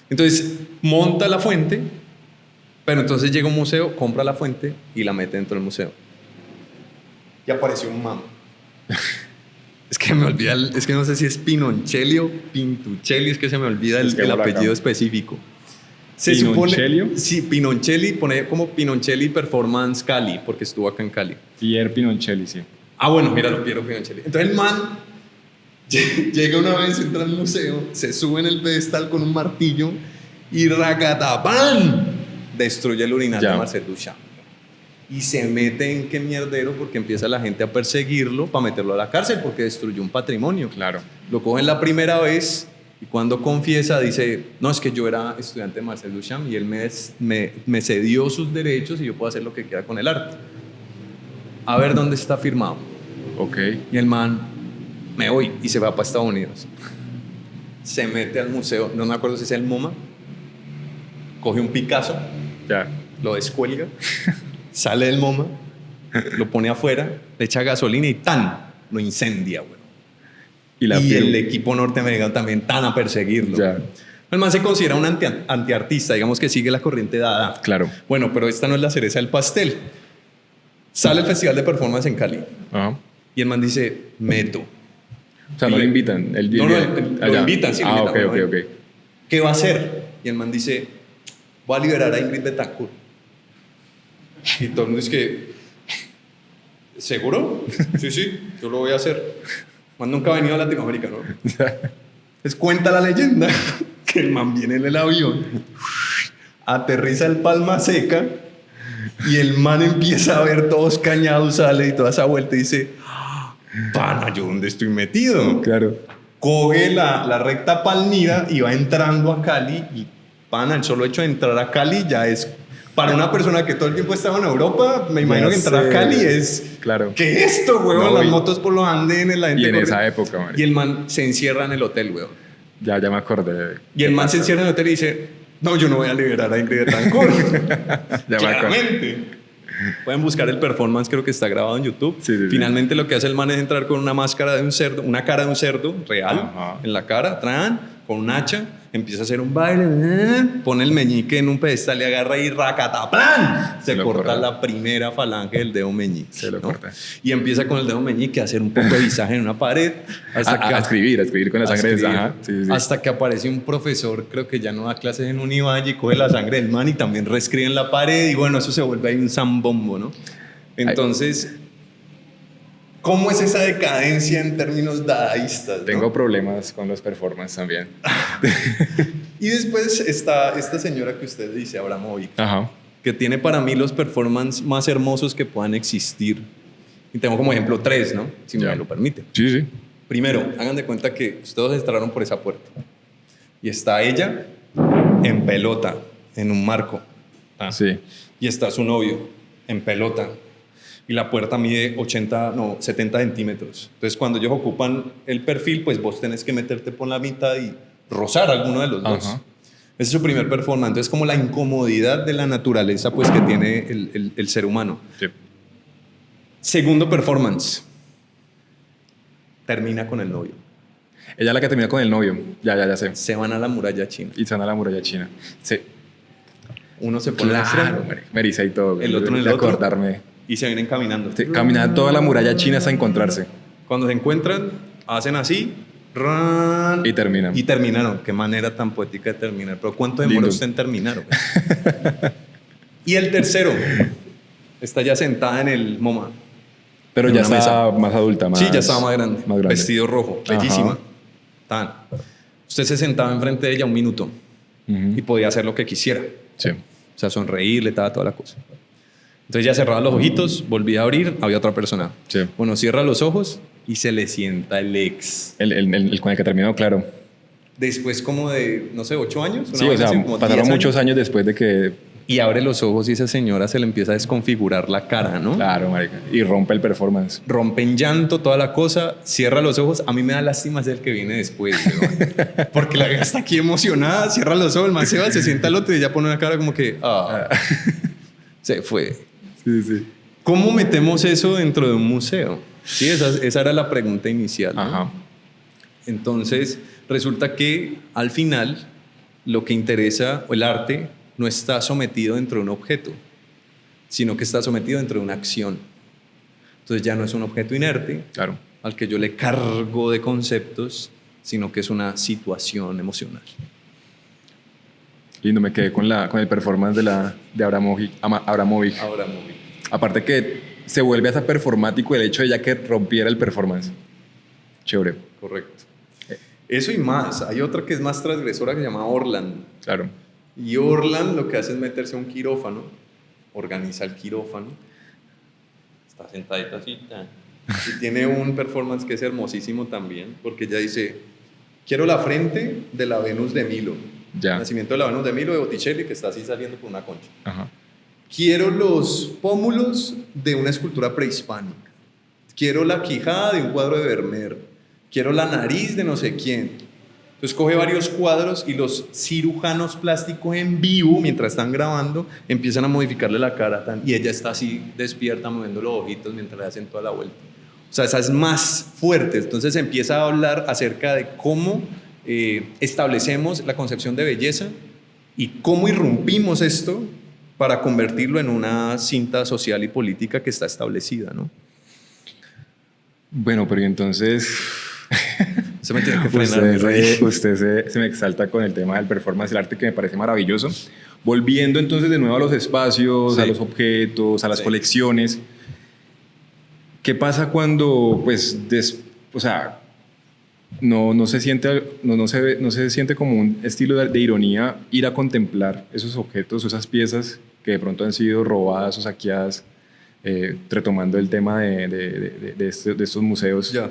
Entonces, monta la fuente, pero entonces llega a un museo, compra la fuente y la mete dentro del museo. Y apareció un man. Es que me olvida, es que no sé si es Pinoncelli o Pintuccelli, es que se me olvida el apellido específico. ¿Pinoncelli? Sí, Pinoncelli, pone como Pinoncelli Performance Cali, porque estuvo acá en Cali. Pierre Pinoncelli, sí. Ah, bueno, míralo, Piero Pinoncelli. Entonces el man llega una vez, entra al museo, se sube en el pedestal con un martillo y ¡racatapán! Destruye el urinal de Marcel Duchamp. Y se mete en qué mierdero porque empieza la gente a perseguirlo para meterlo a la cárcel porque destruyó un patrimonio. Claro. Lo cogen la primera vez y cuando confiesa dice, no, es que yo era estudiante de Marcel Duchamp y él me cedió sus derechos y yo puedo hacer lo que quiera con el arte. A ver dónde está firmado. Ok. Y el man, me voy, y se va para Estados Unidos. Se mete al museo, no me acuerdo si es el MoMA, coge un Picasso, Ya. lo descuelga, sale del MoMA, lo pone afuera, le echa gasolina y ¡tan! Lo incendia, güey. Y el equipo norteamericano también tan a perseguirlo. Ya. El man se considera un antiartista, digamos que sigue la corriente dada. Claro. Bueno, pero esta no es la cereza del pastel. Sale el Festival de Performance en Cali. Ajá. Y el man dice, meto. O sea, no lo invitan. Lo invitan, sí. Ah, ok. ¿Qué va a hacer? Y el man dice, voy a liberar a Ingrid Betancourt. Y todo el mundo dice que, ¿seguro? Sí, yo lo voy a hacer. Man nunca ha venido a Latinoamérica, ¿no? Entonces cuenta la leyenda que el man viene en el avión, aterriza el Palma Seca y el man empieza a ver todos cañados, sale y toda esa vuelta y dice, pana, ¿yo dónde estoy metido? Claro. Coge la recta Palmira y va entrando a Cali y pana, el solo hecho de entrar a Cali ya es, para una persona que todo el tiempo estaba en Europa, me imagino que entrar a Cali es, claro. ¿qué es esto, weón? Las motos por los andenes, la gente y en corre. esa época, man. Y el man se encierra en el hotel, weón. Ya me acordé. Y el man se encierra en el hotel y dice, no, yo no voy a liberar a Ingrid Betancourt. Ya Claramente. Pueden buscar el performance, creo que está grabado en YouTube. Sí. Finalmente lo que hace el man es entrar con una máscara de un cerdo, una cara de un cerdo real. Ajá. En la cara, con un hacha, empieza a hacer un baile, pone el meñique en un pedestal y agarra y ¡racataplan! Se corta la primera falange del dedo meñique. Se lo corta. Y empieza con el dedo meñique a hacer un poco de visaje en una pared. A escribir con la sangre de ajá. Sí. Hasta que aparece un profesor, creo que ya no da clases en Univalle, y coge la sangre del man y también reescribe en la pared y bueno, eso se vuelve ahí un zambombo, ¿no? Entonces, ¿cómo es esa decadencia en términos dadaístas? ¿no? Tengo problemas con los performances también. Y después está esta señora que usted dice, Abramovic, Ajá. que tiene para mí los performances más hermosos que puedan existir. Y tengo como ejemplo 3, ¿no? Si me lo permite. Sí. Primero, hagan de cuenta que ustedes entraron por esa puerta y está ella en pelota, en un marco. Sí. Y está su novio en pelota. Y la puerta mide 70 centímetros. Entonces, cuando ellos ocupan el perfil, pues vos tenés que meterte por la mitad y rozar a alguno de los dos. Ajá. Ese es su primer performance. Entonces, como la incomodidad de la naturaleza pues, que tiene el ser humano. Sí. Segundo performance. Termina con el novio. Ella es la que termina con el novio. Ya sé. Se van a la muralla china. Y se van a la muralla china. Sí. Uno se pone al extremo, me eriza y todo. el otro en el de otro. acordarme. Y se vienen caminando. Sí, caminar toda la muralla china hasta encontrarse. Cuando se encuentran, hacen así. ¡Ran! Y terminan. Y terminaron. Qué manera tan poética de terminar. Pero ¿cuánto demora usted en terminar? Y el tercero está ya sentada en el MoMA. Pero ya estaba más adulta, más. Sí, ya estaba más grande. Más grande. Vestido rojo, bellísima. Ajá. Usted se sentaba enfrente de ella un minuto y podía hacer lo que quisiera. Sí. O sea, sonreírle, toda la cosa. Entonces ya cerraba los ojitos, volvía a abrir, había otra persona. Sí. Bueno, cierra los ojos y se le sienta el ex. El con el que terminó, claro. Después como de, no sé, 8 años. Sí, o sea, pasaron muchos años después de que... Y abre los ojos y esa señora se le empieza a desconfigurar la cara, ¿no? Claro, marica. Y rompe el performance. Rompe en llanto toda la cosa, cierra los ojos. A mí me da lástima ser el que viene después, ¿no? Porque la vieja está aquí emocionada, cierra los ojos, el man se va, se sienta al otro y ella pone una cara como que... Se fue. Sí, sí. ¿Cómo metemos eso dentro de un museo? Sí, esa era la pregunta inicial, ¿no? Ajá. Entonces, resulta que al final lo que interesa, o el arte, no está sometido dentro de un objeto, sino que está sometido dentro de una acción. Entonces ya no es un objeto inerte Claro. al que yo le cargo de conceptos, sino que es una situación emocional. Y no me quedé con el performance de Abramovich. Ahora muy Aparte que se vuelve hasta performático el hecho de ya que rompiera el performance. Chévere. correcto. Eso y más. Hay otra que es más transgresora que se llama Orland. Claro. Y Orland lo que hace es meterse a un quirófano, organiza el quirófano, está sentadita así, y tiene un performance que es hermosísimo también, porque ella dice, quiero la frente de la Venus de Milo, Ya. nacimiento de la Venus de Milo de Botticelli, que está así saliendo por una concha. Ajá. Quiero los pómulos de una escultura prehispánica, quiero la quijada de un cuadro de Vermeer, quiero la nariz de no sé quién. Entonces coge varios cuadros y los cirujanos plásticos en vivo, mientras están grabando, empiezan a modificarle la cara. Y ella está así despierta, moviendo los ojitos mientras le hacen toda la vuelta. O sea, esa es más fuerte. Entonces empieza a hablar acerca de cómo establecemos la concepción de belleza y cómo irrumpimos esto para convertirlo en una cinta social y política que está establecida, ¿no? Bueno, pero y entonces... Se me tiene que frenar. usted se me exalta con el tema del performance del arte, que me parece maravilloso. Volviendo entonces de nuevo a los espacios, Sí. a los objetos, a las Sí. colecciones. ¿Qué pasa cuando, pues, o sea, no se siente como un estilo de ironía ir a contemplar esos objetos o esas piezas que de pronto han sido robadas o saqueadas, retomando el tema de estos museos? Ya.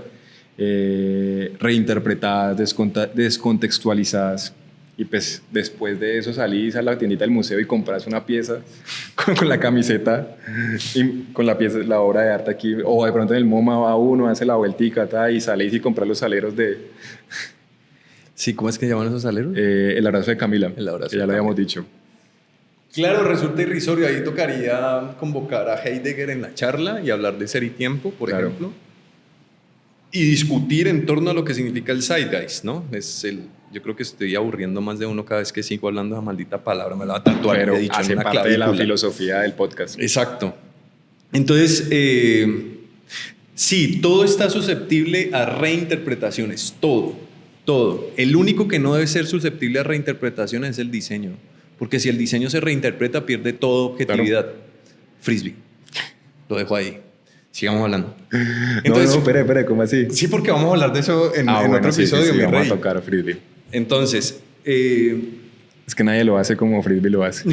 Reinterpretadas, descontextualizadas, y pues después de eso salís a la tiendita del museo y compras una pieza con la camiseta y con la pieza, la obra de arte aquí, o de pronto en el MoMA va uno, hace la vueltica y salís y compras los saleros de Sí, ¿cómo es que llaman esos aleros? El abrazo de Camila, El abrazo que ya de lo habíamos Camila. dicho. Claro, resulta irrisorio. Ahí tocaría convocar a Heidegger en la charla y hablar de ser y tiempo, por Claro. ejemplo, y discutir en torno a lo que significa el zeitgeist, ¿no? Yo creo que estoy aburriendo más de uno cada vez que sigo hablando esa maldita palabra. Me la va a tatuar, Pero he dicho, en hace una parte de la clavícula. filosofía del podcast. Exacto. Entonces, sí, todo está susceptible a reinterpretaciones, todo. El único que no debe ser susceptible a reinterpretaciones es el diseño, porque si el diseño se reinterpreta pierde toda objetividad. Frisbee, lo dejo ahí. Sigamos hablando. Entonces, espere, ¿cómo así? sí, porque vamos a hablar de eso en otro sí, episodio, sí, mi vamos rey. a tocar Frisbee. Entonces, Es que nadie lo hace como Frisbee lo hace.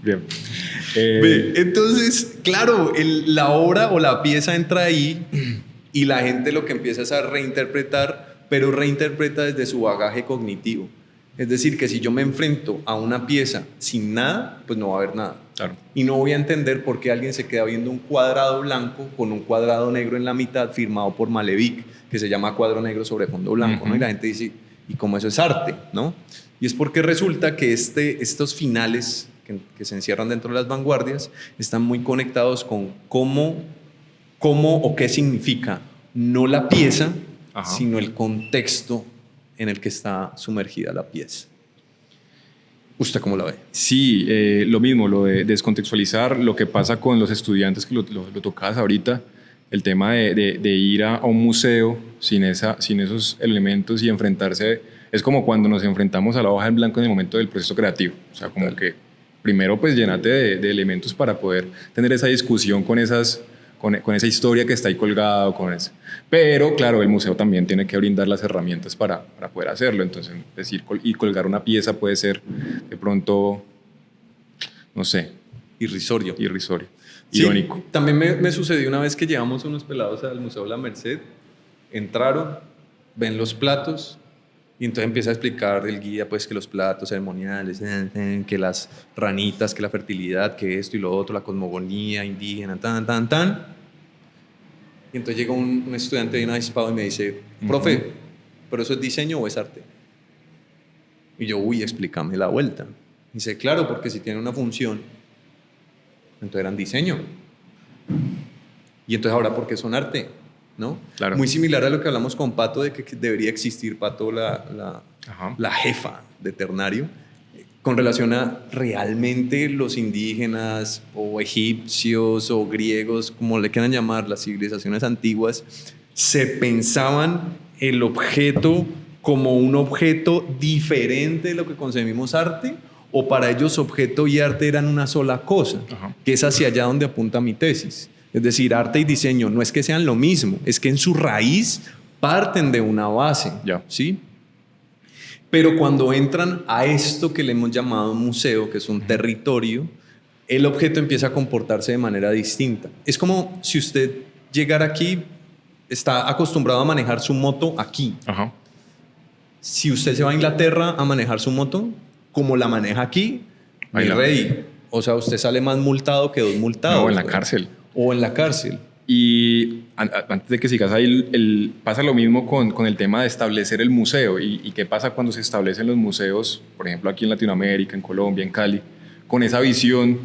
Bien. entonces, claro, la obra o la pieza entra ahí y la gente lo que empieza es a reinterpretar, pero reinterpreta desde su bagaje cognitivo. Es decir, que si yo me enfrento a una pieza sin nada, pues no va a haber nada. Claro. Y no voy a entender por qué alguien se queda viendo un cuadrado blanco con un cuadrado negro en la mitad firmado por Malevich, que se llama cuadro negro sobre fondo blanco, ¿no? Y la gente dice, ¿y cómo eso es arte? ¿No? Y es porque resulta que estos finales que se encierran dentro de las vanguardias están muy conectados con cómo o qué significa no la pieza, Ajá. sino el contexto en el que está sumergida la pieza. ¿Usted cómo la ve? Sí, lo mismo, lo de descontextualizar, lo que pasa con los estudiantes, que lo tocabas ahorita, el tema de ir a un museo sin esos elementos y enfrentarse, es como cuando nos enfrentamos a la hoja en blanco en el momento del proceso creativo, o sea, como que primero pues llénate de elementos para poder tener esa discusión con esa historia que está ahí colgada, pero claro, el museo también tiene que brindar las herramientas para poder hacerlo. Entonces, decir y colgar una pieza puede ser de pronto, no sé, Irrisorio. Sí, irónico. también me sucedió una vez que llevamos unos pelados al Museo de la Merced, entraron, ven los platos y entonces empieza a explicar el guía pues que los platos ceremoniales, que las ranitas, que la fertilidad, que esto y lo otro, la cosmogonía indígena, tan. Y entonces llega un estudiante bien avispado y me dice, profe, ¿pero eso es diseño o es arte? Y yo, explícame la vuelta. Dice, claro, porque si tiene una función, entonces eran diseño. Y entonces ahora, ¿por qué son arte? ¿No? Claro. Muy similar a lo que hablamos con Pato, de que debería existir, Pato, la jefa de Ternario, con relación a realmente los indígenas o egipcios o griegos, como le quieran llamar, las civilizaciones antiguas, se pensaban el objeto como un objeto diferente de lo que concebimos arte, o para ellos objeto y arte eran una sola cosa, que es hacia allá donde apunta mi tesis. Es decir, arte y diseño no es que sean lo mismo, es que en su raíz parten de una base, ¿sí? Pero cuando entran a esto que le hemos llamado museo, que es un territorio, el objeto empieza a comportarse de manera distinta. Es como si usted llegara aquí, está acostumbrado a manejar su moto aquí. Ajá. Si usted se va a Inglaterra a manejar su moto, como la maneja aquí, mi rey, o sea, usted sale más multado que 2 multados. No, en la cárcel. O en la cárcel. Y antes de que sigas ahí, pasa lo mismo con el tema de establecer el museo. ¿Y qué pasa cuando se establecen los museos, por ejemplo, aquí en Latinoamérica, en Colombia, en Cali, con esa visión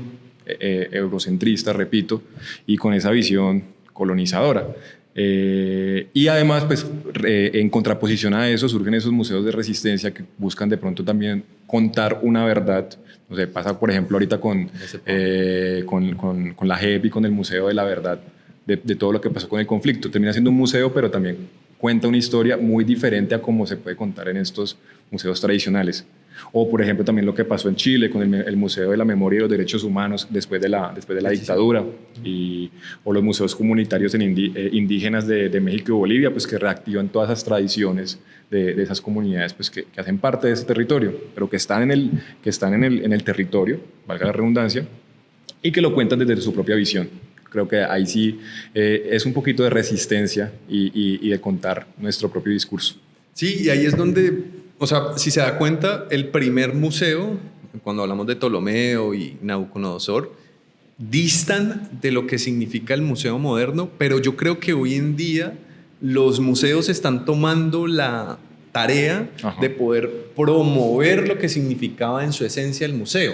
eurocentrista, repito, y con esa visión colonizadora? Y además, pues, en contraposición a eso, surgen esos museos de resistencia que buscan de pronto también contar una verdad. O sea, pasa, por ejemplo, ahorita con la JEP y con el Museo de la Verdad, de todo lo que pasó con el conflicto. Termina siendo un museo, pero también cuenta una historia muy diferente a cómo se puede contar en estos museos tradicionales. O, por ejemplo, también lo que pasó en Chile con el Museo de la Memoria y los Derechos Humanos después de la dictadura, o los museos comunitarios indígenas de México y Bolivia, pues, que reactivan todas esas tradiciones de esas comunidades, pues, que hacen parte de ese territorio, pero que están en el territorio, valga la redundancia, y que lo cuentan desde su propia visión. Creo que ahí sí es un poquito de resistencia y de contar nuestro propio discurso. Sí, y ahí es donde, o sea, si se da cuenta, el primer museo, cuando hablamos de Ptolomeo y Nabucodonosor, distan de lo que significa el museo moderno, pero yo creo que hoy en día los museos están tomando la tarea de poder promover lo que significaba en su esencia el museo.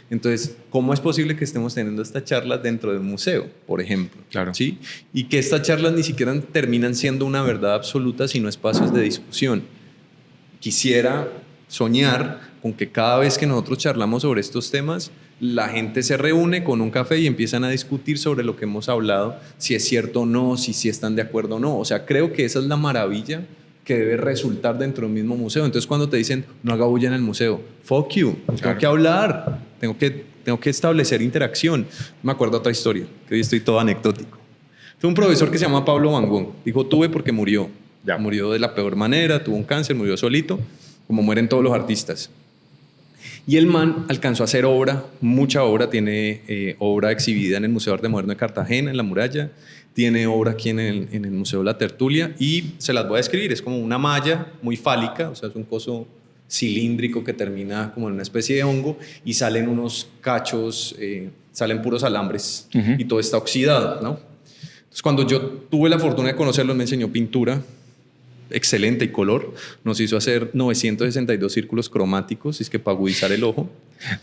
Entonces, ¿cómo es posible que estemos teniendo estas charlas dentro del museo, por ejemplo? Claro. ¿Sí? Y que estas charlas ni siquiera terminan siendo una verdad absoluta, sino espacios de discusión. Quisiera soñar con que cada vez que nosotros charlamos sobre estos temas, la gente se reúne con un café y empiezan a discutir sobre lo que hemos hablado, si es cierto o no, si están de acuerdo o no. O sea, creo que esa es la maravilla que debe resultar dentro del mismo museo. Entonces, cuando te dicen, no haga bulla en el museo, fuck you, tengo que hablar, tengo que establecer interacción. Me acuerdo otra historia, que hoy estoy todo anecdótico. Fue un profesor que se llama Pablo Van Gogh. Dijo, tuve porque murió. Murió de la peor manera, tuvo un cáncer, murió solito, como mueren todos los artistas. Y el man alcanzó a hacer obra, mucha obra, tiene obra exhibida en el Museo de Arte Moderno de Cartagena, en La Muralla, tiene obra aquí en el Museo de la Tertulia, y se las voy a describir, es como una malla muy fálica, o sea, es un coso cilíndrico que termina como en una especie de hongo, y salen unos cachos, salen puros alambres, y todo está oxidado, ¿no? Entonces, cuando yo tuve la fortuna de conocerlo, me enseñó pintura, excelente, y color. Nos hizo hacer 962 círculos cromáticos, es que para agudizar el ojo.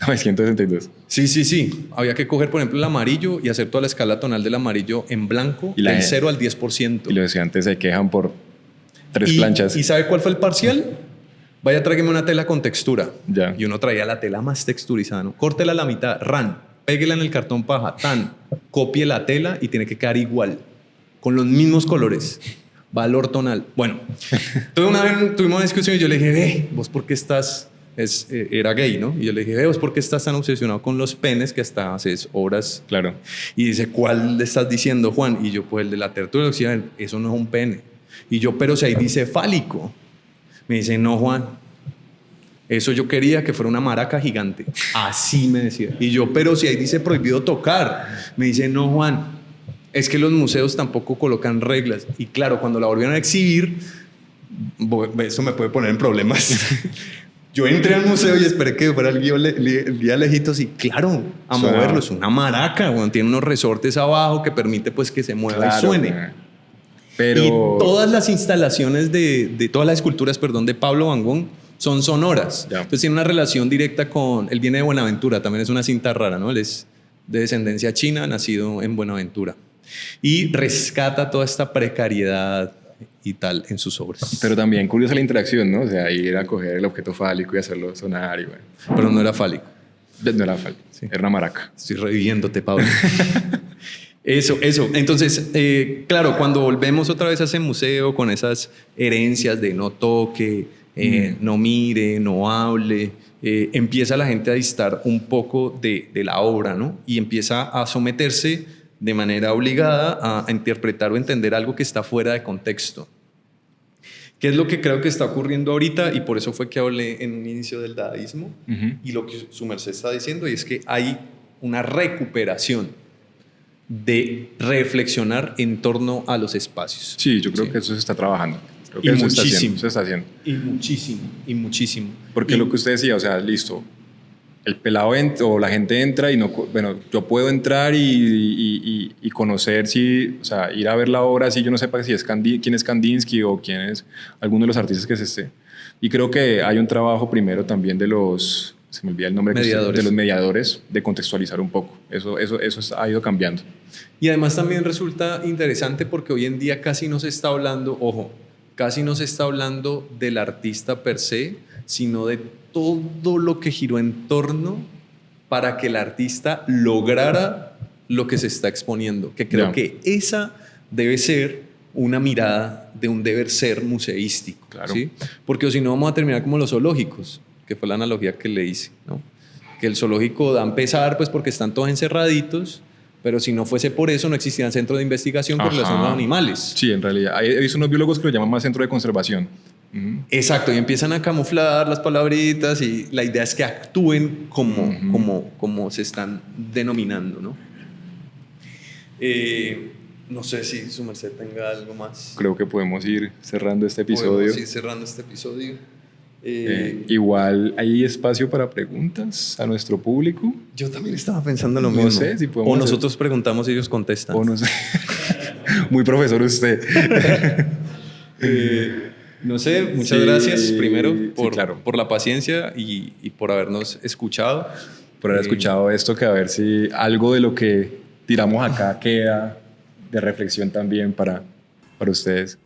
962. Sí. Había que coger, por ejemplo, el amarillo y hacer toda la escala tonal del amarillo en blanco, del 0 al 10%. Y los estudiantes se quejan por 3 planchas. ¿Y sabe cuál fue el parcial? Vaya, tráigame una tela con textura. Ya. Y uno traía la tela más texturizada, ¿no? Córtela a la mitad, péguela en el cartón paja, copie la tela y tiene que quedar igual, con los mismos colores. Valor tonal. Bueno, una vez tuvimos una discusión y yo le dije, ¿vos por qué estás? Era gay, ¿no? Y yo le dije, ¿vos por qué estás tan obsesionado con los penes que hasta haces obras? Claro. Y dice, ¿cuál le estás diciendo, Juan? Y yo, pues el de la tertulia occidental, eso no es un pene. Y yo, pero si ahí dice fálico. Me dice, no, Juan, eso yo quería que fuera una maraca gigante. Así me decía. Y yo, pero si ahí dice prohibido tocar. Me dice, no, Juan, es que los museos tampoco colocan reglas. Y claro, cuando la volvieron a exhibir, eso me puede poner en problemas. Yo entré al museo y esperé que fuera el guía lejitos y claro, a moverlo. Es una maraca, bueno, tiene unos resortes abajo que permite pues que se mueva y suene. Pero... Y todas las instalaciones todas las esculturas, de Pablo Van Gogh son sonoras. Ya. Entonces tiene una relación directa con... Él viene de Buenaventura, también es una cinta rara, ¿no? Él es de descendencia china, nacido en Buenaventura. Y rescata toda esta precariedad y tal en sus obras. Pero también curiosa la interacción, ¿no? O sea, ir a coger el objeto fálico y hacerlo sonar y bueno. Pero no era fálico. No era fálico, Sí. era una maraca. Estoy reviviéndote, Pablo. Eso. Entonces, claro, cuando volvemos otra vez a ese museo con esas herencias de no toque, no mire, no hable, empieza la gente a distar un poco de la obra, ¿no? Y empieza a someterse de manera obligada a interpretar o entender algo que está fuera de contexto. ¿Qué es lo que creo que está ocurriendo ahorita? Y por eso fue que hablé en un inicio del dadaísmo y lo que su merced está diciendo, y es que hay una recuperación de reflexionar en torno a los espacios. Sí, yo creo que eso se está trabajando. Creo que Y eso muchísimo. se está haciendo. Y muchísimo. Porque lo que usted decía, o sea, listo, el pelado o la gente entra y no, bueno, yo puedo entrar y conocer si, o sea, ir a ver la obra si yo no sepa si es quién es Kandinsky o quién es alguno de los artistas que se esté. Y creo que hay un trabajo primero también de los, se me olvida el nombre, Mediadores. de los mediadores, de contextualizar un poco. Eso ha ido cambiando. Y además también resulta interesante porque hoy en día casi no se está hablando, ojo, casi no se está hablando del artista per se, sino de todo lo que giró en torno para que el artista lograra lo que se está exponiendo. Que creo Ya. que esa debe ser una mirada de un deber ser museístico. Claro. ¿Sí? Porque si no vamos a terminar como los zoológicos, que fue la analogía que le hice, ¿no? Que el zoológico da a pesar pues porque están todos encerraditos, pero si no fuese por eso no existían centros de investigación con Ajá. relación a los animales. Sí, en realidad. He visto unos biólogos que lo llaman más centro de conservación. Exacto, y empiezan a camuflar las palabritas y la idea es que actúen como se están denominando, ¿no? No sé si su merced tenga algo más. Creo que podemos ir cerrando este episodio. Podemos ir cerrando este episodio. Igual hay espacio para preguntas a nuestro público. Yo también estaba pensando lo No mismo. sé si podemos o hacer- nosotros preguntamos y ellos contestan. O no sé. Muy profesor usted. No sé, muchas Sí, gracias primero sí, claro. por la paciencia y por habernos escuchado. Por haber escuchado esto, que a ver si algo de lo que tiramos acá queda de reflexión también para ustedes.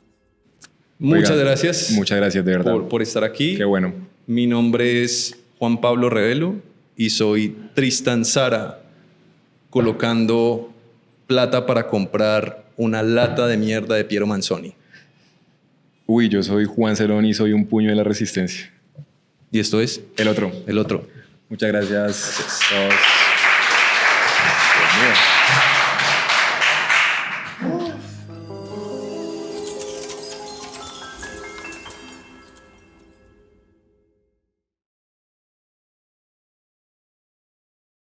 Muchas Oigan, gracias. Muchas gracias, de verdad. por estar aquí. Qué bueno. Mi nombre es Juan Pablo Revelo y soy Tristan Sara, colocando plata para comprar una lata de mierda de Piero Manzoni. Uy, yo soy Juan Celoni y soy un puño de la resistencia. Y esto es El otro. El Otro. Muchas gracias. Todos. Dios mío.